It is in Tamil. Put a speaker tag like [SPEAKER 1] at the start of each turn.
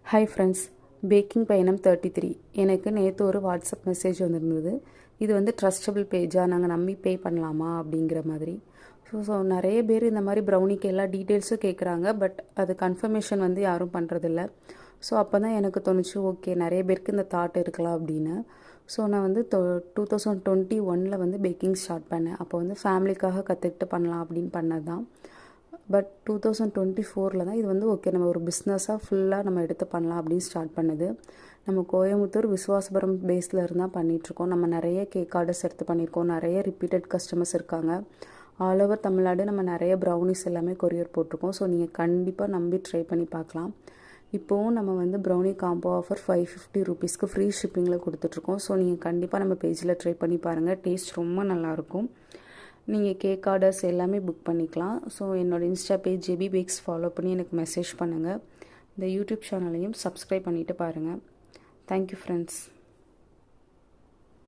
[SPEAKER 1] ஹாய் ஃப்ரெண்ட்ஸ், பேக்கிங் பயணம் 33 எனக்கு நேற்று ஒரு வாட்ஸ்அப் மெசேஜ் வந்திருந்தது. இது வந்து ட்ரஸ்டபிள் பேஜாக நாங்கள் நம்பி பே பண்ணலாமா அப்படிங்கிற மாதிரி. ஸோ நிறைய பேர் இந்த மாதிரி ப்ரௌனிக்கு எல்லா டீட்டெயில்ஸும் கேட்குறாங்க. பட் அது கன்ஃபர்மேஷன் வந்து யாரும் பண்ணுறதில்ல. ஸோ அப்போ தான் எனக்கு தோணுச்சு, ஓகே நிறைய பேருக்கு இந்த தாட் இருக்கலாம் அப்படின்னு. ஸோ நான் வந்து 2021 வந்து பேக்கிங் ஸ்டார்ட் பண்ணேன். அப்போ வந்து ஃபேமிலிக்காக கற்றுக்கிட்டு பண்ணலாம் அப்படின்னு பண்ணது தான். பட் 2024 தான் இது வந்து ஓகே நம்ம ஒரு பிஸ்னஸாக ஃபுல்லாக நம்ம எடுத்து பண்ணலாம் அப்படின்னு ஸ்டார்ட் பண்ணுது. நம்ம கோயம்புத்தூர் விசுவாசபுரம் பேஸில் இருந்தால் பண்ணிகிட்ருக்கோம். நம்ம நிறைய கேக் ஆர்டர்ஸ் எடுத்து பண்ணியிருக்கோம். நிறைய ரிப்பீட்டட் கஸ்டமர்ஸ் இருக்காங்க. ஆல் ஓவர் தமிழ்நாடு நம்ம நிறைய ப்ரௌனிஸ் எல்லாமே கொரியர் போட்டிருக்கோம். ஸோ நீங்கள் கண்டிப்பாக நம்பி ட்ரை பண்ணி பார்க்கலாம். இப்போவும் நம்ம வந்து ப்ரௌனி காம்போ ஆஃபர் 550 ரூபீஸ்க்கு ஃப்ரீ ஷிப்பிங்கில் கொடுத்துட்ருக்கோம். ஸோ நீங்கள் கண்டிப்பாக நம்ம பேஜில் ட்ரை பண்ணி பாருங்கள். டேஸ்ட் ரொம்ப நல்லாயிருக்கும். நீங்கள் கேக் ஆர்டர்ஸ் எல்லாமே புக் பண்ணிக்கலாம். ஸோ என்னோடய insta page JB bakes follow பண்ணி எனக்கு மெசேஜ் பண்ணுங்கள். இந்த யூடியூப் சேனலையும் சப்ஸ்கிரைப் பண்ணிவிட்டு பாருங்கள். Thank you friends.